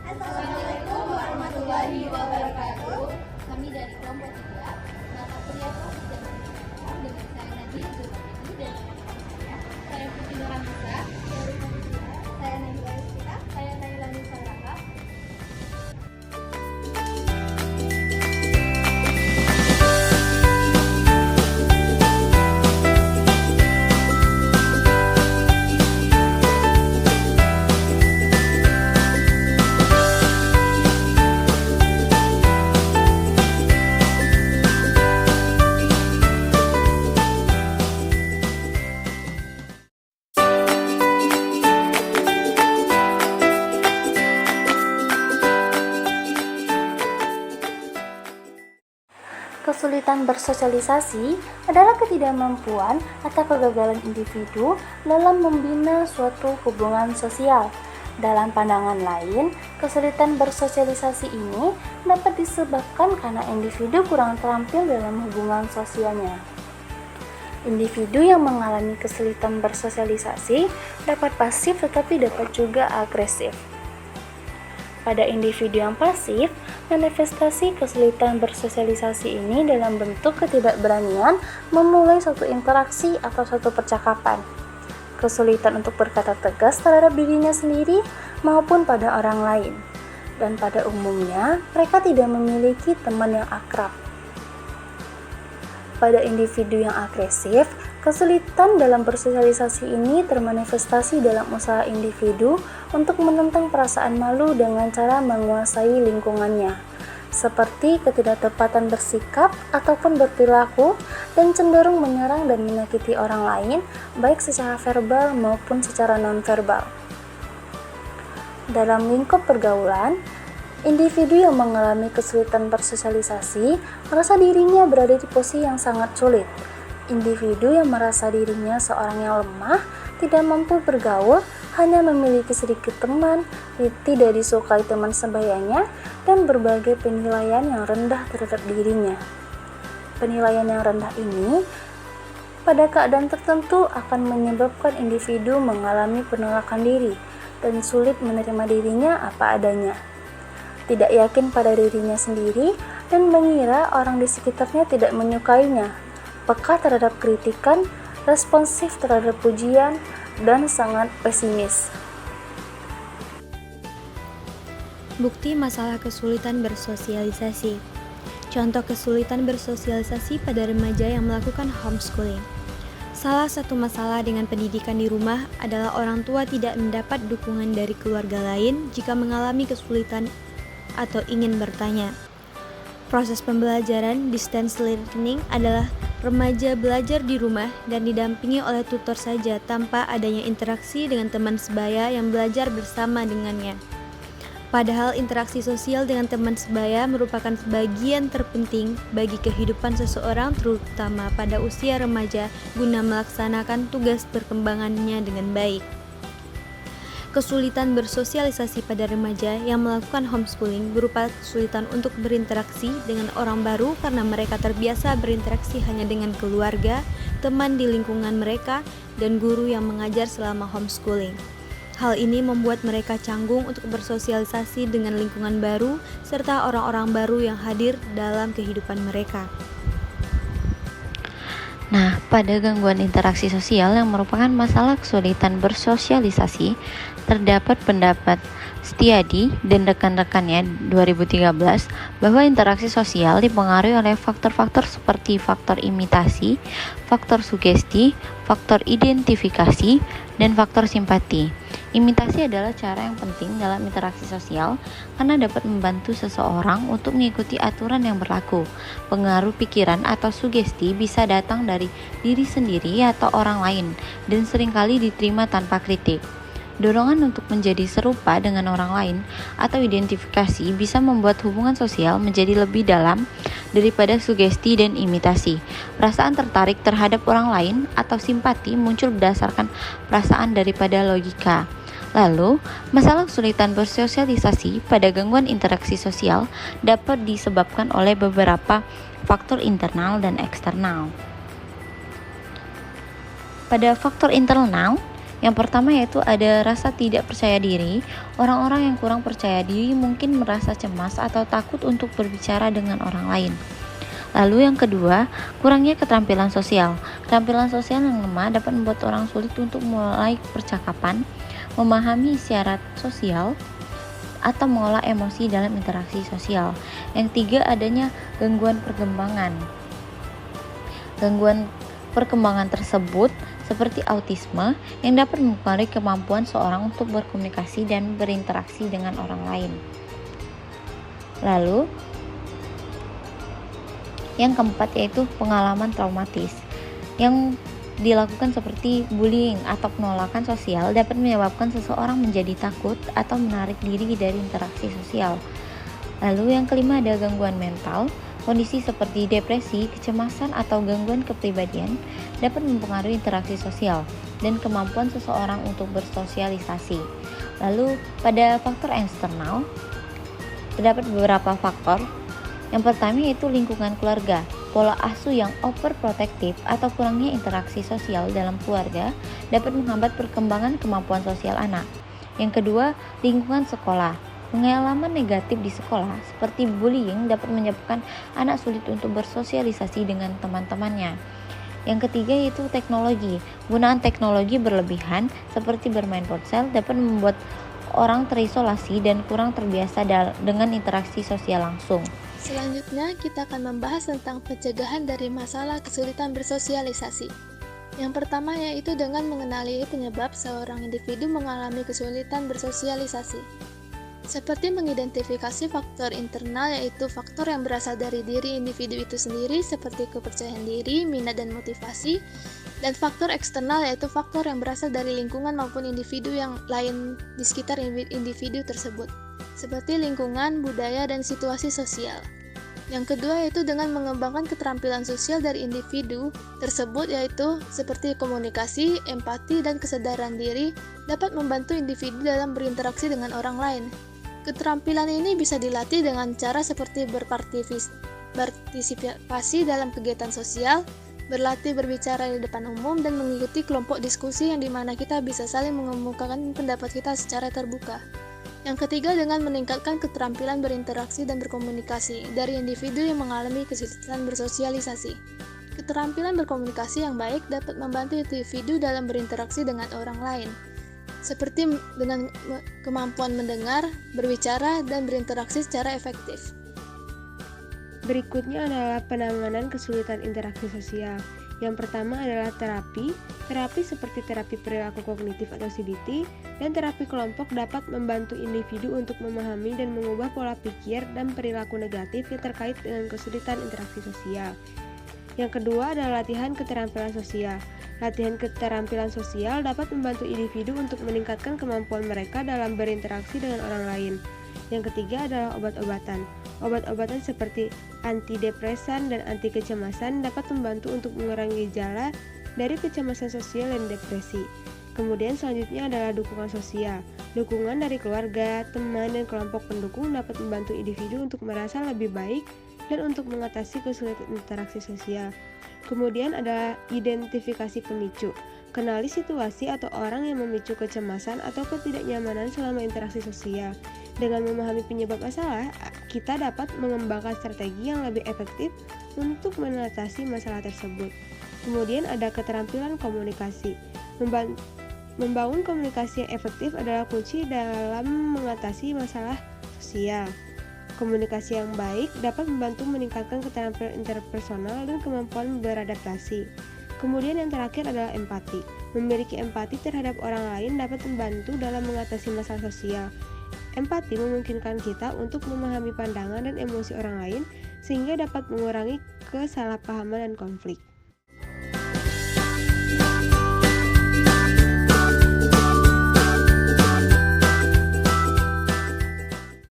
Assalamualaikum warahmatullahi wabarakatuh. Kami dari kelompok 3, mata kuliah Topik dan Pendidikan dengan saya Nadine Zulkifli dan saya Putri Nurhamisa, saya Nabila Rizkita, saya Naila Nusaraka. Kesulitan bersosialisasi adalah ketidakmampuan atau kegagalan individu dalam membina suatu hubungan sosial. Dalam pandangan lain, kesulitan bersosialisasi ini dapat disebabkan karena individu kurang terampil dalam hubungan sosialnya. Individu yang mengalami kesulitan bersosialisasi dapat pasif tetapi dapat juga agresif. Pada individu yang pasif, manifestasi kesulitan bersosialisasi ini dalam bentuk ketidakberanian memulai suatu interaksi atau suatu percakapan. Kesulitan untuk berkata tegas terhadap dirinya sendiri maupun pada orang lain. Dan pada umumnya, mereka tidak memiliki teman yang akrab. Pada individu yang agresif, kesulitan dalam bersosialisasi ini termanifestasi dalam usaha individu untuk menentang perasaan malu dengan cara menguasai lingkungannya, seperti ketidaktepatan bersikap ataupun berperilaku dan cenderung menyerang dan menyakiti orang lain, baik secara verbal maupun secara non-verbal. Dalam lingkup pergaulan, individu yang mengalami kesulitan bersosialisasi merasa dirinya berada di posisi yang sangat sulit. Individu yang merasa dirinya seorang yang lemah, tidak mampu bergaul, hanya memiliki sedikit teman, tidak disukai teman sebayanya, dan berbagai penilaian yang rendah terhadap dirinya. Penilaian yang rendah ini pada keadaan tertentu akan menyebabkan individu mengalami penolakan diri dan sulit menerima dirinya apa adanya. Tidak yakin pada dirinya sendiri dan mengira orang di sekitarnya tidak menyukainya, peka terhadap kritikan, responsif terhadap pujian, dan sangat pesimis. Bukti masalah kesulitan bersosialisasi. Contoh kesulitan bersosialisasi pada remaja yang melakukan homeschooling. Salah satu masalah dengan pendidikan di rumah adalah orang tua tidak mendapat dukungan dari keluarga lain jika mengalami kesulitan atau ingin bertanya. Proses pembelajaran distance learning adalah remaja belajar di rumah dan didampingi oleh tutor saja tanpa adanya interaksi dengan teman sebaya yang belajar bersama dengannya. Padahal interaksi sosial dengan teman sebaya merupakan bagian terpenting bagi kehidupan seseorang terutama pada usia remaja guna melaksanakan tugas perkembangannya dengan baik. Kesulitan bersosialisasi pada remaja yang melakukan homeschooling berupa kesulitan untuk berinteraksi dengan orang baru karena mereka terbiasa berinteraksi hanya dengan keluarga, teman di lingkungan mereka, dan guru yang mengajar selama homeschooling. Hal ini membuat mereka canggung untuk bersosialisasi dengan lingkungan baru serta orang-orang baru yang hadir dalam kehidupan mereka. Nah, pada gangguan interaksi sosial yang merupakan masalah kesulitan bersosialisasi, terdapat pendapat Setiadi dan rekan-rekannya 2013 bahwa interaksi sosial dipengaruhi oleh faktor-faktor seperti faktor imitasi, faktor sugesti, faktor identifikasi, dan faktor simpati. Imitasi adalah cara yang penting dalam interaksi sosial karena dapat membantu seseorang untuk mengikuti aturan yang berlaku. Pengaruh pikiran atau sugesti bisa datang dari diri sendiri atau orang lain dan seringkali diterima tanpa kritik. Dorongan untuk menjadi serupa dengan orang lain atau identifikasi bisa membuat hubungan sosial menjadi lebih dalam daripada sugesti dan imitasi. Perasaan tertarik terhadap orang lain atau simpati muncul berdasarkan perasaan daripada logika. Lalu, masalah kesulitan bersosialisasi pada gangguan interaksi sosial dapat disebabkan oleh beberapa faktor internal dan eksternal. Pada faktor internal, yang pertama yaitu ada rasa tidak percaya diri. Orang-orang yang kurang percaya diri mungkin merasa cemas atau takut untuk berbicara dengan orang lain. Lalu yang kedua, kurangnya keterampilan sosial. Keterampilan sosial yang lemah dapat membuat orang sulit untuk mulai percakapan, memahami isyarat sosial, atau mengolah emosi dalam interaksi sosial. Yang tiga, adanya gangguan perkembangan. Gangguan perkembangan tersebut seperti autisme yang dapat mempengaruhi kemampuan seorang untuk berkomunikasi dan berinteraksi dengan orang lain. Lalu, yang keempat yaitu pengalaman traumatis yang dilakukan seperti bullying atau penolakan sosial dapat menyebabkan seseorang menjadi takut atau menarik diri dari interaksi sosial. Lalu yang kelima ada gangguan mental. Kondisi seperti depresi, kecemasan, atau gangguan kepribadian dapat mempengaruhi interaksi sosial dan kemampuan seseorang untuk bersosialisasi. Lalu pada faktor eksternal terdapat beberapa faktor. Yang pertama yaitu lingkungan keluarga. Pola asuh yang overprotective atau kurangnya interaksi sosial dalam keluarga dapat menghambat perkembangan kemampuan sosial anak. Yang kedua, lingkungan sekolah. Pengalaman negatif di sekolah seperti bullying dapat menyebabkan anak sulit untuk bersosialisasi dengan teman-temannya. Yang ketiga yaitu teknologi. Penggunaan teknologi berlebihan seperti bermain ponsel dapat membuat orang terisolasi dan kurang terbiasa dengan interaksi sosial langsung. Selanjutnya, kita akan membahas tentang pencegahan dari masalah kesulitan bersosialisasi. Yang pertama yaitu dengan mengenali penyebab seorang individu mengalami kesulitan bersosialisasi. Seperti mengidentifikasi faktor internal yaitu faktor yang berasal dari diri individu itu sendiri seperti kepercayaan diri, minat dan motivasi, dan faktor eksternal yaitu faktor yang berasal dari lingkungan maupun individu yang lain di sekitar individu tersebut, seperti lingkungan, budaya, dan situasi sosial. Yang kedua yaitu dengan mengembangkan keterampilan sosial dari individu tersebut yaitu seperti komunikasi, empati, dan kesadaran diri dapat membantu individu dalam berinteraksi dengan orang lain. Keterampilan ini bisa dilatih dengan cara seperti berpartisipasi dalam kegiatan sosial, berlatih berbicara di depan umum, dan mengikuti kelompok diskusi yang dimana kita bisa saling mengemukakan pendapat kita secara terbuka. Yang ketiga dengan meningkatkan keterampilan berinteraksi dan berkomunikasi dari individu yang mengalami kesulitan bersosialisasi. Keterampilan berkomunikasi yang baik dapat membantu individu dalam berinteraksi dengan orang lain, seperti dengan kemampuan mendengar, berbicara, dan berinteraksi secara efektif. Berikutnya adalah penanganan kesulitan interaksi sosial. Yang pertama adalah terapi. Terapi seperti terapi perilaku kognitif atau CBT dan terapi kelompok dapat membantu individu untuk memahami dan mengubah pola pikir dan perilaku negatif yang terkait dengan kesulitan interaksi sosial. Yang kedua adalah latihan keterampilan sosial. Latihan keterampilan sosial dapat membantu individu untuk meningkatkan kemampuan mereka dalam berinteraksi dengan orang lain. Yang ketiga adalah obat-obatan. Obat-obatan seperti antidepresan dan anti kecemasan dapat membantu untuk mengurangi gejala dari kecemasan sosial dan depresi. Kemudian selanjutnya adalah dukungan sosial. Dukungan dari keluarga, teman, dan kelompok pendukung dapat membantu individu untuk merasa lebih baik dan untuk mengatasi kesulitan interaksi sosial. Kemudian adalah identifikasi pemicu. Kenali situasi atau orang yang memicu kecemasan atau ketidaknyamanan selama interaksi sosial. Dengan memahami penyebab masalah, kita dapat mengembangkan strategi yang lebih efektif untuk mengatasi masalah tersebut. Kemudian ada keterampilan komunikasi. Membangun komunikasi yang efektif adalah kunci dalam mengatasi masalah sosial. Komunikasi yang baik dapat membantu meningkatkan keterampilan interpersonal dan kemampuan beradaptasi. Kemudian yang terakhir adalah empati. Memiliki empati terhadap orang lain dapat membantu dalam mengatasi masalah sosial. Empati memungkinkan kita untuk memahami pandangan dan emosi orang lain sehingga dapat mengurangi kesalahpahaman dan konflik.